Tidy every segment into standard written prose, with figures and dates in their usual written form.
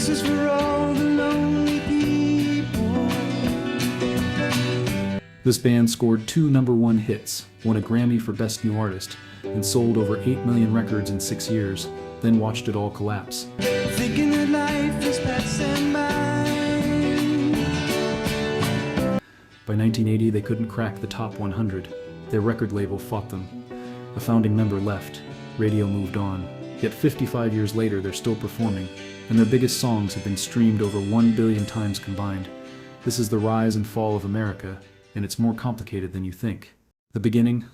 This is for all the lonely people. This band scored 2 number-1 hits, won a Grammy for Best New Artist, and sold over 8 million records in 6 years, then watched it all collapse. Thinking that life is passing by. By 1980, they couldn't crack the top 100. Their record label fought them. A founding member left. Radio moved on. Yet 55 years later, they're still performing, and their biggest songs have been streamed over 1 billion times combined. This is the rise and fall of America, and it's more complicated than you think. The beginning,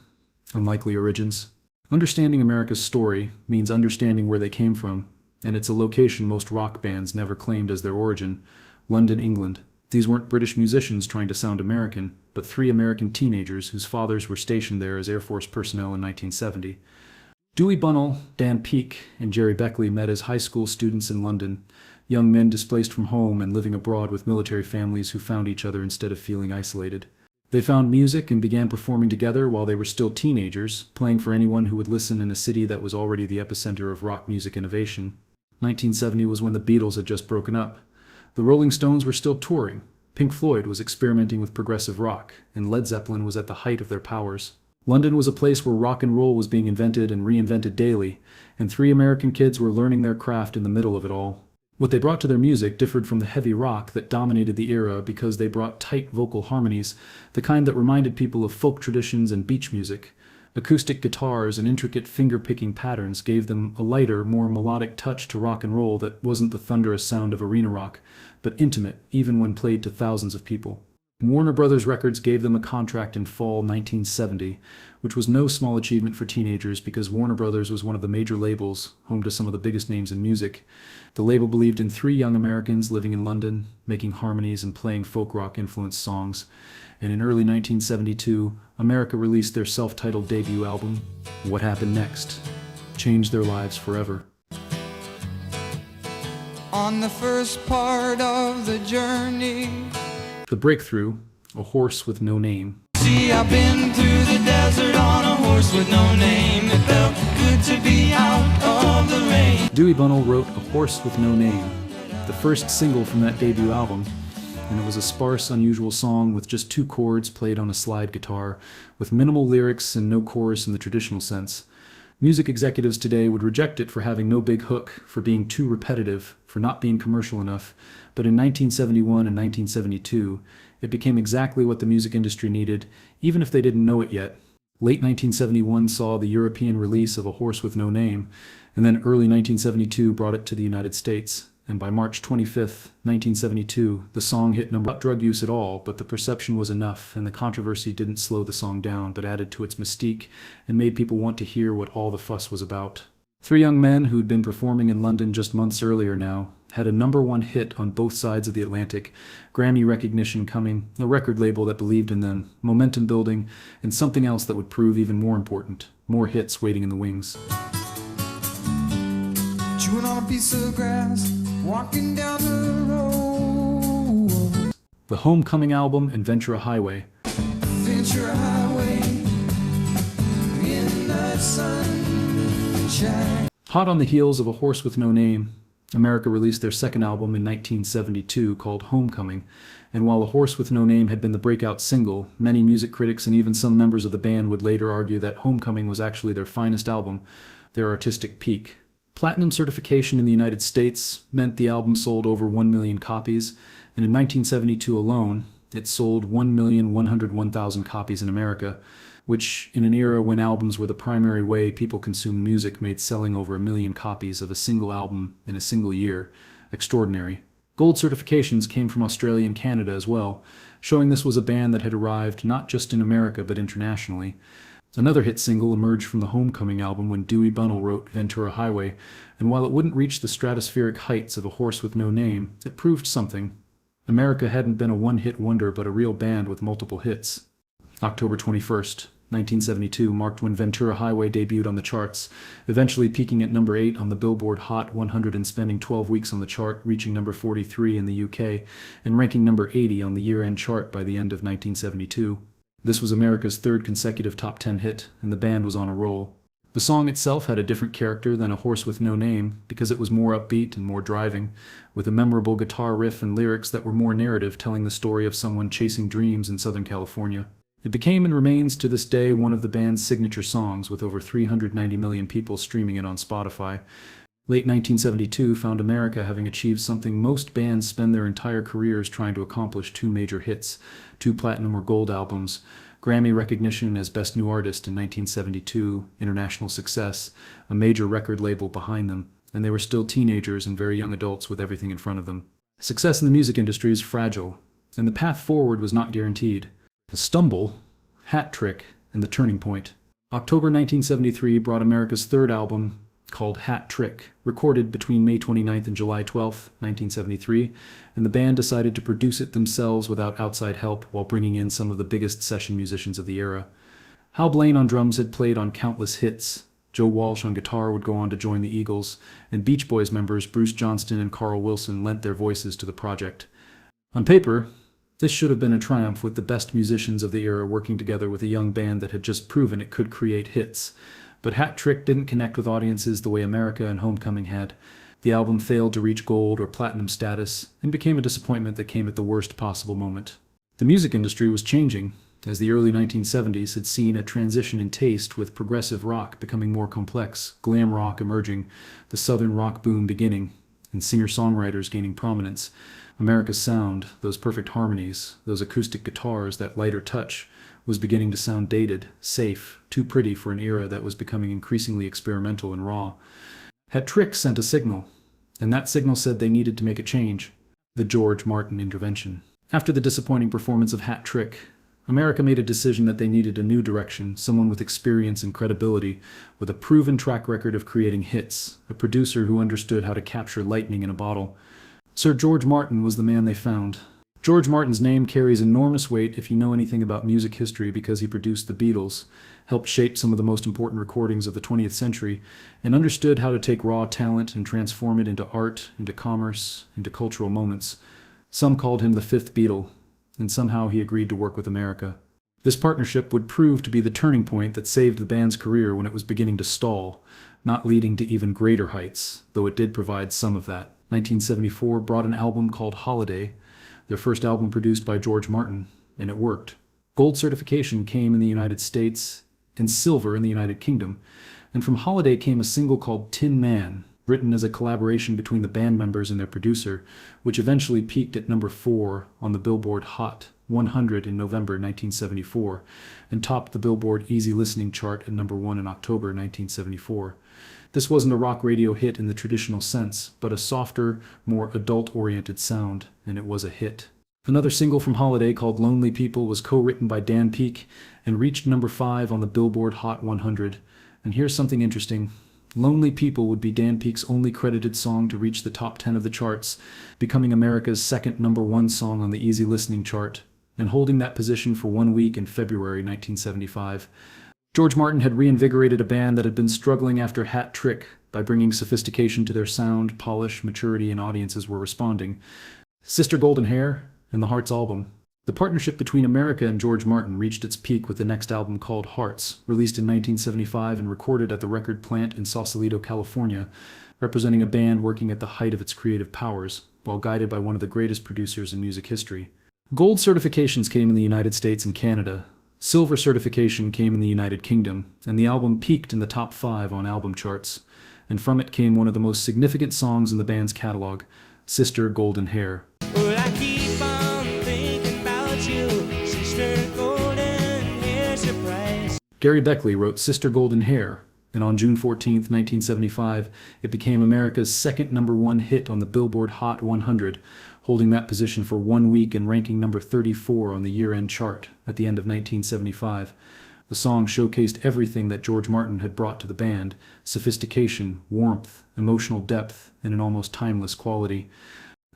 unlikely origins. Understanding America's story means understanding where they came from, and it's a location most rock bands never claimed as their origin: London, England. These weren't British musicians trying to sound American, but 3 American teenagers whose fathers were stationed there as Air Force personnel in 1970. Dewey Bunnell, Dan Peake, and Jerry Beckley met as high school students in London, young men displaced from home and living abroad with military families who found each other instead of feeling isolated. They found music and began performing together while they were still teenagers, playing for anyone who would listen in a city that was already the epicenter of rock music innovation. 1970 was when the Beatles had just broken up. The Rolling Stones were still touring, Pink Floyd was experimenting with progressive rock, and Led Zeppelin was at the height of their powers. London was a place where rock and roll was being invented and reinvented daily, and 3 American kids were learning their craft in the middle of it all. What they brought to their music differed from the heavy rock that dominated the era because they brought tight vocal harmonies, the kind that reminded people of folk traditions and beach music. Acoustic guitars and intricate finger-picking patterns gave them a lighter, more melodic touch to rock and roll that wasn't the thunderous sound of arena rock, but intimate, even when played to thousands of people. Warner Brothers Records gave them a contract in fall 1970, which was no small achievement for teenagers because Warner Brothers was one of the major labels, home to some of the biggest names in music. The label believed in 3 young Americans living in London, making harmonies and playing folk rock-influenced songs. And in early 1972, America released their self-titled debut album, What Happened Next? Changed their lives forever. On the first part of the journey. The breakthrough, A Horse with No Name. See, I've been through the desert on a horse with no name. It felt good to be out of the rain. Dewey Bunnell wrote A Horse with No Name, the first single from that debut album, and it was a sparse, unusual song with just 2 chords played on a slide guitar, with minimal lyrics and no chorus in the traditional sense. Music executives today would reject it for having no big hook, for being too repetitive, for not being commercial enough, but in 1971 and 1972, it became exactly what the music industry needed, even if they didn't know it yet. Late 1971 saw the European release of A Horse with No Name, and then early 1972 brought it to the United States. And by March 25, 1972, the song hit number 1. Not drug use at all, but the perception was enough, and the controversy didn't slow the song down, but added to its mystique and made people want to hear what all the fuss was about. 3 young men who'd been performing in London just months earlier now had a number 1 hit on both sides of the Atlantic, Grammy recognition coming, a record label that believed in them, momentum building, and something else that would prove even more important, more hits waiting in the wings. Chewing on a piece of grass, walking down the road. The Homecoming album and Ventura Highway. Ventura Highway in the sunshine. Hot on the heels of A Horse with No Name, America released their second album in 1972 called Homecoming, and while A Horse with No Name had been the breakout single, many music critics and even some members of the band would later argue that Homecoming was actually their finest album, their artistic peak. Platinum certification in the United States meant the album sold over 1 million copies, and in 1972 alone, it sold 1,101,000 copies in America, which, in an era when albums were the primary way people consumed music, made selling over 1 million copies of a single album in a single year extraordinary. Gold certifications came from Australia and Canada as well, showing this was a band that had arrived not just in America but internationally. Another hit single emerged from the Homecoming album when Dewey Bunnell wrote Ventura Highway, and while it wouldn't reach the stratospheric heights of A Horse with No Name, it proved something. America hadn't been a one-hit wonder but a real band with multiple hits. October 21st, 1972 marked when Ventura Highway debuted on the charts, eventually peaking at number 8 on the Billboard Hot 100 and spending 12 weeks on the chart, reaching number 43 in the UK, and ranking number 80 on the year-end chart by the end of 1972. This was America's 3rd consecutive top 10 hit, and the band was on a roll. The song itself had a different character than A Horse with No Name because it was more upbeat and more driving, with a memorable guitar riff and lyrics that were more narrative, telling the story of someone chasing dreams in Southern California. It became and remains to this day one of the band's signature songs, with over 390 million people streaming it on Spotify. Late 1972 found America having achieved something most bands spend their entire careers trying to accomplish: two major hits, two platinum or gold albums, Grammy recognition as Best New Artist in 1972, international success, a major record label behind them, and they were still teenagers and very young adults with everything in front of them. Success in the music industry is fragile, and the path forward was not guaranteed. The stumble, Hat Trick, and the turning point. October 1973 brought America's third album, called Hat Trick, recorded between May 29th and July 12th, 1973, and the band decided to produce it themselves without outside help while bringing in some of the biggest session musicians of the era. Hal Blaine on drums had played on countless hits. Joe Walsh on guitar would go on to join the Eagles, and Beach Boys members Bruce Johnston and Carl Wilson lent their voices to the project. On paper, this should have been a triumph, with the best musicians of the era working together with a young band that had just proven it could create hits. But Hat Trick didn't connect with audiences the way America and Homecoming had. The album failed to reach gold or platinum status, and became a disappointment that came at the worst possible moment. The music industry was changing, as the early 1970s had seen a transition in taste, with progressive rock becoming more complex, glam rock emerging, the southern rock boom beginning, and singer-songwriters gaining prominence. America's sound, those perfect harmonies, those acoustic guitars, that lighter touch, was beginning to sound dated, safe, too pretty for an era that was becoming increasingly experimental and raw. Hat Trick sent a signal, and that signal said they needed to make a change: the George Martin intervention. After the disappointing performance of Hat Trick, America made a decision that they needed a new direction, someone with experience and credibility, with a proven track record of creating hits, a producer who understood how to capture lightning in a bottle. Sir George Martin was the man they found. George Martin's name carries enormous weight if you know anything about music history, because he produced the Beatles, helped shape some of the most important recordings of the 20th century, and understood how to take raw talent and transform it into art, into commerce, into cultural moments. Some called him the fifth Beatle, and somehow he agreed to work with America. This partnership would prove to be the turning point that saved the band's career when it was beginning to stall, not leading to even greater heights, though it did provide some of that. 1974 brought an album called Holiday, their first album produced by George Martin, and it worked. Gold certification came in the United States, and silver in the United Kingdom, and from Holiday came a single called Tin Man, written as a collaboration between the band members and their producer, which eventually peaked at number 4 on the Billboard Hot 100 in November 1974, and topped the Billboard Easy Listening chart at number 1 in October 1974. This wasn't a rock radio hit in the traditional sense, but a softer, more adult-oriented sound, and it was a hit. Another single from Holiday, called Lonely People, was co-written by Dan Peek and reached number 5 on the Billboard Hot 100. And here's something interesting. Lonely People would be Dan Peek's only credited song to reach the top 10 of the charts, becoming America's second number 1 song on the Easy Listening chart, and holding that position for 1 week in February 1975. George Martin had reinvigorated a band that had been struggling after Hat Trick by bringing sophistication to their sound, polish, maturity, and audiences were responding. Sister Golden Hair and the Hearts album. The partnership between America and George Martin reached its peak with the next album, called Hearts, released in 1975 and recorded at the record plant in Sausalito, California, representing a band working at the height of its creative powers, while guided by one of the greatest producers in music history. Gold certifications came in the United States and Canada. Silver certification came in the United Kingdom, and the album peaked in the top 5 on album charts, and from it came one of the most significant songs in the band's catalog, Sister Golden Hair. Well, I keep on thinking about you, Sister Golden Hair Surprise. Gary Beckley wrote Sister Golden Hair, and on June 14, 1975, it became America's second number 1 hit on the Billboard Hot 100, holding that position for 1 week and ranking number 34 on the year-end chart at the end of 1975. The song showcased everything that George Martin had brought to the band: sophistication, warmth, emotional depth, and an almost timeless quality.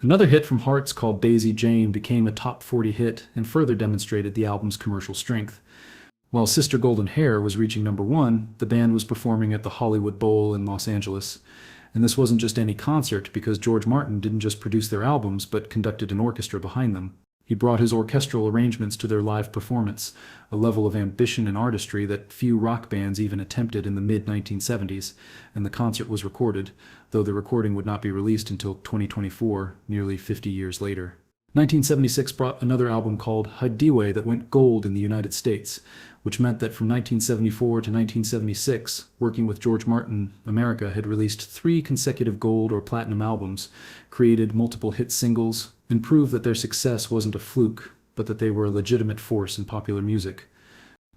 Another hit from Hearts, called Daisy Jane, became a top 40 hit and further demonstrated the album's commercial strength. While Sister Golden Hair was reaching number 1, the band was performing at the Hollywood Bowl in Los Angeles. And this wasn't just any concert, because George Martin didn't just produce their albums, but conducted an orchestra behind them. He brought his orchestral arrangements to their live performance, a level of ambition and artistry that few rock bands even attempted in the mid-1970s, and the concert was recorded, though the recording would not be released until 2024, nearly 50 years later. 1976 brought another album called Highway that went gold in the United States, which meant that from 1974 to 1976, working with George Martin, America had released 3 consecutive gold or platinum albums, created multiple hit singles, and proved that their success wasn't a fluke, but that they were a legitimate force in popular music.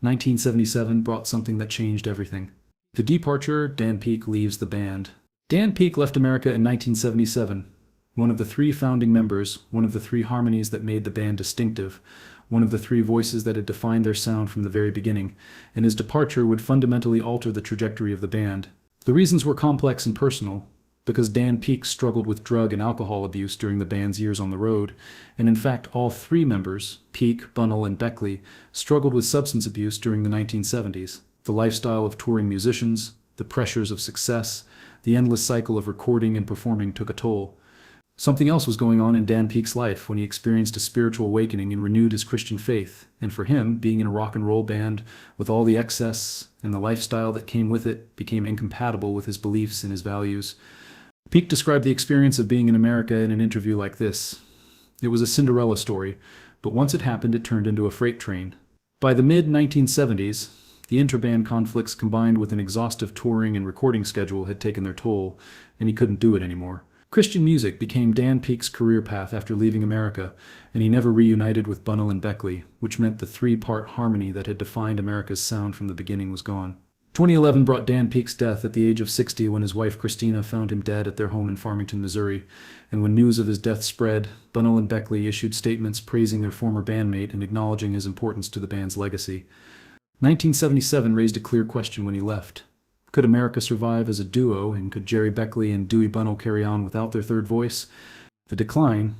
1977 brought something that changed everything. The departure, Dan Peek leaves the band. Dan Peek left America in 1977. One of the 3 founding members, one of the 3 harmonies that made the band distinctive, one of the 3 voices that had defined their sound from the very beginning, and his departure would fundamentally alter the trajectory of the band. The reasons were complex and personal, because Dan Peek struggled with drug and alcohol abuse during the band's years on the road, and in fact all 3 members, Peek, Bunnell, and Beckley, struggled with substance abuse during the 1970s. The lifestyle of touring musicians, the pressures of success, the endless cycle of recording and performing took a toll. Something else was going on in Dan Peek's life when he experienced a spiritual awakening and renewed his Christian faith, and for him, being in a rock and roll band, with all the excess and the lifestyle that came with it, became incompatible with his beliefs and his values. Peek described the experience of being in America in an interview like this. It was a Cinderella story, but once it happened, it turned into a freight train. By the mid-1970s, the interband conflicts combined with an exhaustive touring and recording schedule had taken their toll, and he couldn't do it anymore. Christian music became Dan Peek's career path after leaving America, and he never reunited with Bunnell and Beckley, which meant the 3-part harmony that had defined America's sound from the beginning was gone. 2011 brought Dan Peek's death at the age of 60 when his wife Christina found him dead at their home in Farmington, Missouri, and when news of his death spread, Bunnell and Beckley issued statements praising their former bandmate and acknowledging his importance to the band's legacy. 1977 raised a clear question when he left. Could America survive as a duo, and could Jerry Beckley and Dewey Bunnell carry on without their third voice? The decline,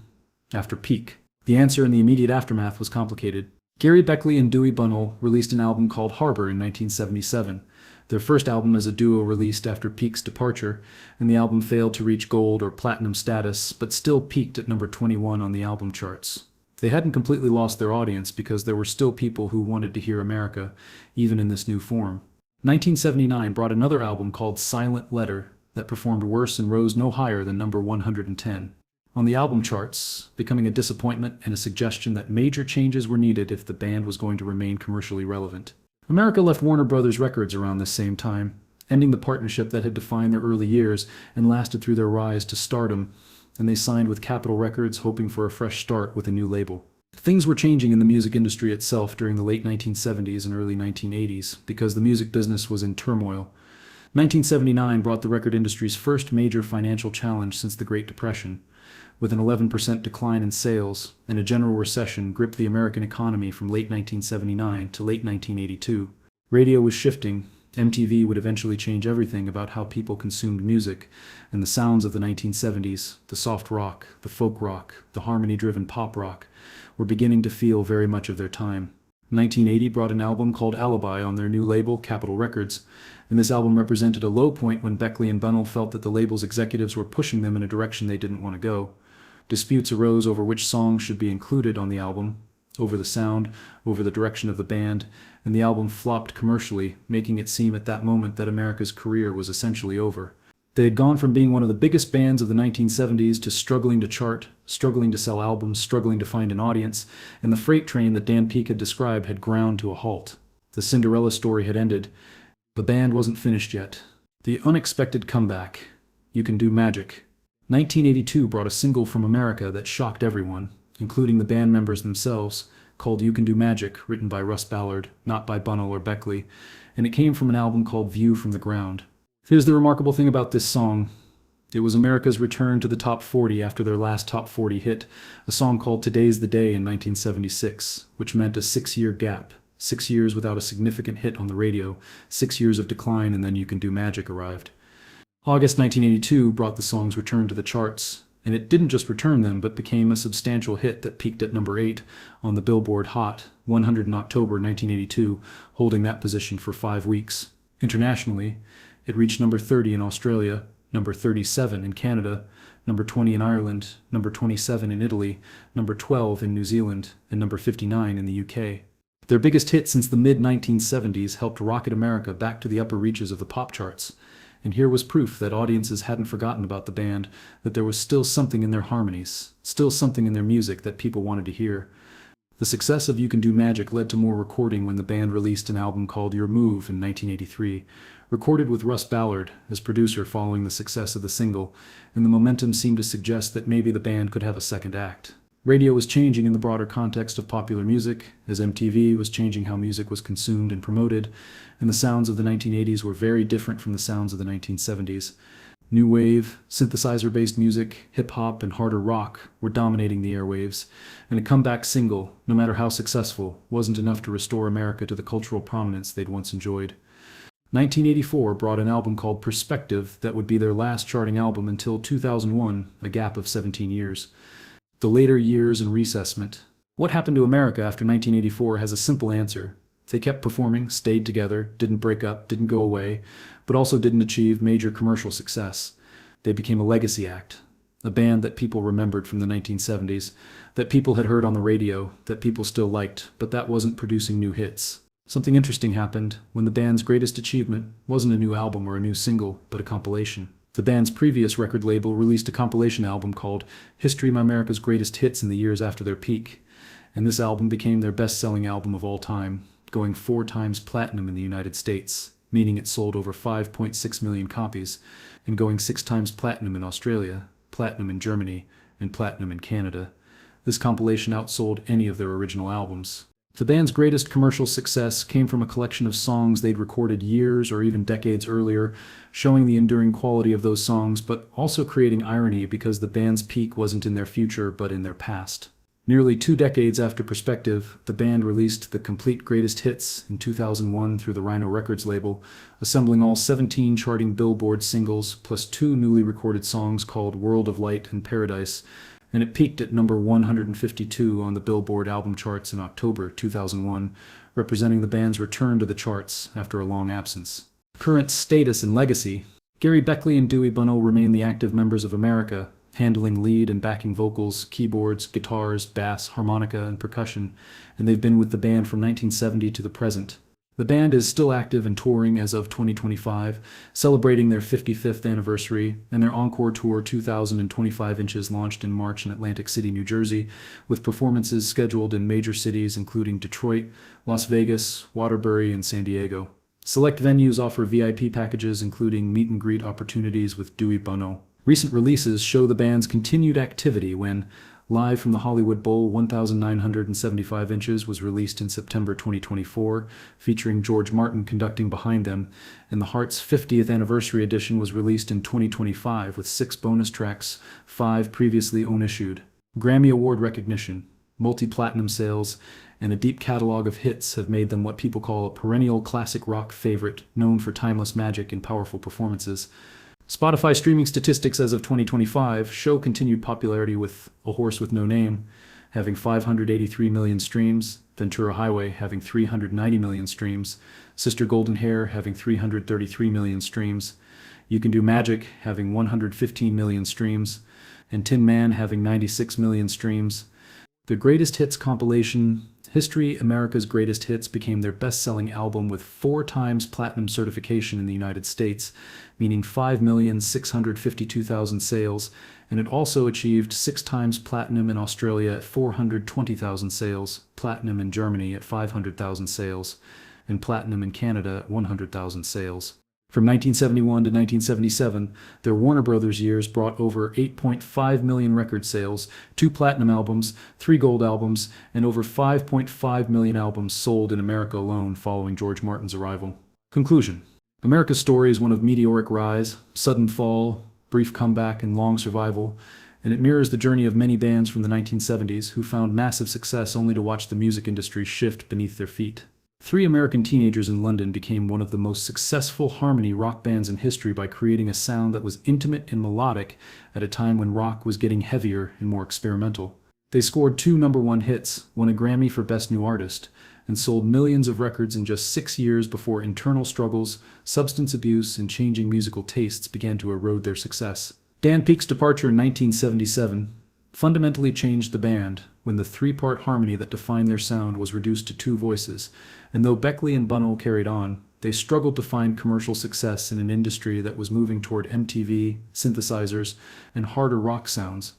after Peek. The answer in the immediate aftermath was complicated. Gary Beckley and Dewey Bunnell released an album called Harbor in 1977, their first album as a duo released after Peek's departure, and the album failed to reach gold or platinum status, but still peaked at number 21 on the album charts. They hadn't completely lost their audience because there were still people who wanted to hear America, even in this new form. 1979 brought another album called Silent Letter that performed worse and rose no higher than number 110 on the album charts, becoming a disappointment and a suggestion that major changes were needed if the band was going to remain commercially relevant. America left Warner Brothers Records around this same time, ending the partnership that had defined their early years and lasted through their rise to stardom, and they signed with Capitol Records, hoping for a fresh start with a new label. Things were changing in the music industry itself during the late 1970s and early 1980s because the music business was in turmoil. 1979 brought the record industry's first major financial challenge since the Great Depression, with an 11% decline in sales, and a general recession gripped the American economy from late 1979 to late 1982. Radio was shifting. MTV would eventually change everything about how people consumed music, and the sounds of the 1970s, the soft rock, the folk rock, the harmony-driven pop rock, were beginning to feel very much of their time. 1980 brought an album called Alibi on their new label, Capitol Records, and this album represented a low point when Beckley and Bunnell felt that the label's executives were pushing them in a direction they didn't want to go. Disputes arose over which songs should be included on the album, over the sound, over the direction of the band, and the album flopped commercially, making it seem at that moment that America's career was essentially over. They had gone from being one of the biggest bands of the 1970s to struggling to chart, struggling to sell albums, struggling to find an audience, and the freight train that Dan Peek had described had ground to a halt. The Cinderella story had ended. The band wasn't finished yet. The unexpected comeback. You Can Do Magic. 1982 brought a single from America that shocked everyone, including the band members themselves, called You Can Do Magic, written by Russ Ballard, not by Bunnell or Beckley, and it came from an album called View from the Ground. Here's the remarkable thing about this song. It was America's return to the top 40 after their last top 40 hit, a song called Today's the Day in 1976, which meant a 6-year gap, 6 years without a significant hit on the radio, 6 years of decline, and then You Can Do Magic arrived. August 1982 brought the song's return to the charts, and it didn't just return them, but became a substantial hit that peaked at number 8 on the Billboard Hot 100 in October 1982, holding that position for 5 weeks. Internationally, it reached number 30 in Australia, number 37 in Canada, number 20 in Ireland, number 27 in Italy, number 12 in New Zealand, and number 59 in the UK. Their biggest hit since the mid-1970s helped rocket America back to the upper reaches of the pop charts. And here was proof that audiences hadn't forgotten about the band, that there was still something in their harmonies, still something in their music that people wanted to hear. The success of You Can Do Magic led to more recording when the band released an album called Your Move in 1983, recorded with Russ Ballard as producer following the success of the single, and the momentum seemed to suggest that maybe the band could have a second act. Radio was changing in the broader context of popular music, as MTV was changing how music was consumed and promoted, and the sounds of the 1980s were very different from the sounds of the 1970s. New wave, synthesizer-based music, hip-hop, and harder rock were dominating the airwaves, and a comeback single, no matter how successful, wasn't enough to restore America to the cultural prominence they'd once enjoyed. 1984 brought an album called Perspective that would be their last charting album until 2001, a gap of 17 years. The later years and reassessment. What happened to America after 1984 has a simple answer. They kept performing, stayed together, didn't break up, didn't go away, but also didn't achieve major commercial success. They became a legacy act, a band that people remembered from the 1970s, that people had heard on the radio, that people still liked, but that wasn't producing new hits. Something interesting happened when the band's greatest achievement wasn't a new album or a new single, but a compilation. The band's previous record label released a compilation album called History of America's Greatest Hits in the years after their peak, and this album became their best-selling album of all time, going 4 times platinum in the United States, meaning it sold over 5.6 million copies, and going 6 times platinum in Australia, platinum in Germany, and platinum in Canada. This compilation outsold any of their original albums. The band's greatest commercial success came from a collection of songs they'd recorded years or even decades earlier, showing the enduring quality of those songs, but also creating irony because the band's peak wasn't in their future but in their past. Nearly 2 decades after Perspective, the band released the complete greatest hits in 2001 through the Rhino Records label, assembling all 17 charting Billboard singles plus 2 newly recorded songs called World of Light and Paradise, and it peaked at number 152 on the Billboard album charts in October 2001, representing the band's return to the charts after a long absence. Current status and legacy. Gary Beckley and Dewey Bunnell remain the active members of America, handling lead and backing vocals, keyboards, guitars, bass, harmonica, and percussion, and they've been with the band from 1970 to the present. The band is still active and touring as of 2025, celebrating their 55th anniversary, and their Encore Tour 2025 Inches launched in March in Atlantic City, New Jersey, with performances scheduled in major cities including Detroit, Las Vegas, Waterbury, and San Diego. Select venues offer VIP packages including meet and greet opportunities with Dewey Bunnell. Recent releases show the band's continued activity when Live from the Hollywood Bowl 1975 Inches was released in September 2024, featuring George Martin conducting behind them, and the Heart's 50th Anniversary Edition was released in 2025 with 6 bonus tracks, 5 previously unissued. Grammy Award recognition, multi-platinum sales, and a deep catalog of hits have made them what people call a perennial classic rock favorite, known for timeless magic and powerful performances. Spotify streaming statistics as of 2025 show continued popularity with A Horse with No Name having 583 million streams, Ventura Highway having 390 million streams, Sister Golden Hair having 333 million streams, You Can Do Magic having 115 million streams, and Tin Man having 96 million streams. The Greatest Hits compilation, History America's Greatest Hits, became their best-selling album with 4 times platinum certification in the United States, meaning 5,652,000 sales, and it also achieved 6 times platinum in Australia at 420,000 sales, platinum in Germany at 500,000 sales, and platinum in Canada at 100,000 sales. From 1971 to 1977, their Warner Brothers years brought over 8.5 million record sales, 2 platinum albums, 3 gold albums, and over 5.5 million albums sold in America alone following George Martin's arrival. Conclusion. America's story is one of meteoric rise, sudden fall, brief comeback, and long survival, and it mirrors the journey of many bands from the 1970s who found massive success only to watch the music industry shift beneath their feet. 3 American teenagers in London became one of the most successful harmony rock bands in history by creating a sound that was intimate and melodic at a time when rock was getting heavier and more experimental. They scored 2 number-1 hits, won a Grammy for Best New Artist, and sold millions of records in just 6 years before internal struggles, substance abuse, and changing musical tastes began to erode their success. Dan Peake's departure in 1977 fundamentally changed the band when the three-part harmony that defined their sound was reduced to two voices, and though Beckley and Bunnell carried on, they struggled to find commercial success in an industry that was moving toward MTV, synthesizers, and harder rock sounds.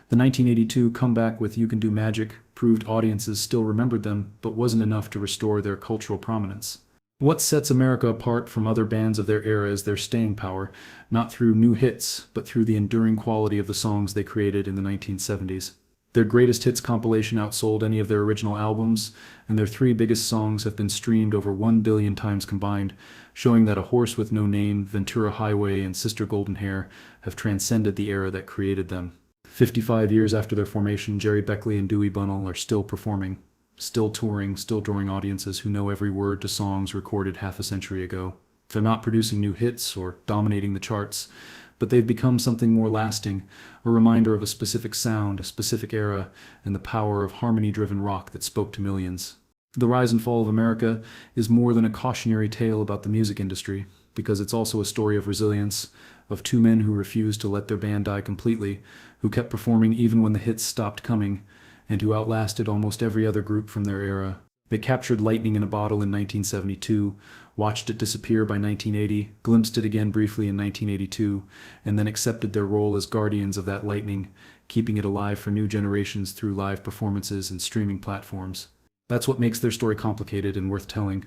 The 1982 comeback with You Can Do Magic proved audiences still remembered them, but wasn't enough to restore their cultural prominence. What sets America apart from other bands of their era is their staying power, not through new hits, but through the enduring quality of the songs they created in the 1970s. Their greatest hits compilation outsold any of their original albums, and their three biggest songs have been streamed over 1 billion times combined, showing that A Horse with No Name, Ventura Highway, and Sister Golden Hair have transcended the era that created them. 55 years after their formation, Jerry Beckley and Dewey Bunnell are still performing, still touring, still drawing audiences who know every word to songs recorded half a century ago. They're not producing new hits or dominating the charts, but they've become something more lasting, a reminder of a specific sound, a specific era, and the power of harmony-driven rock that spoke to millions. The Rise and Fall of America is more than a cautionary tale about the music industry, because it's also a story of resilience, of two men who refused to let their band die completely, who kept performing even when the hits stopped coming, and who outlasted almost every other group from their era. They captured lightning in a bottle in 1972, watched it disappear by 1980, glimpsed it again briefly in 1982, and then accepted their role as guardians of that lightning, keeping it alive for new generations through live performances and streaming platforms. That's what makes their story complicated and worth telling.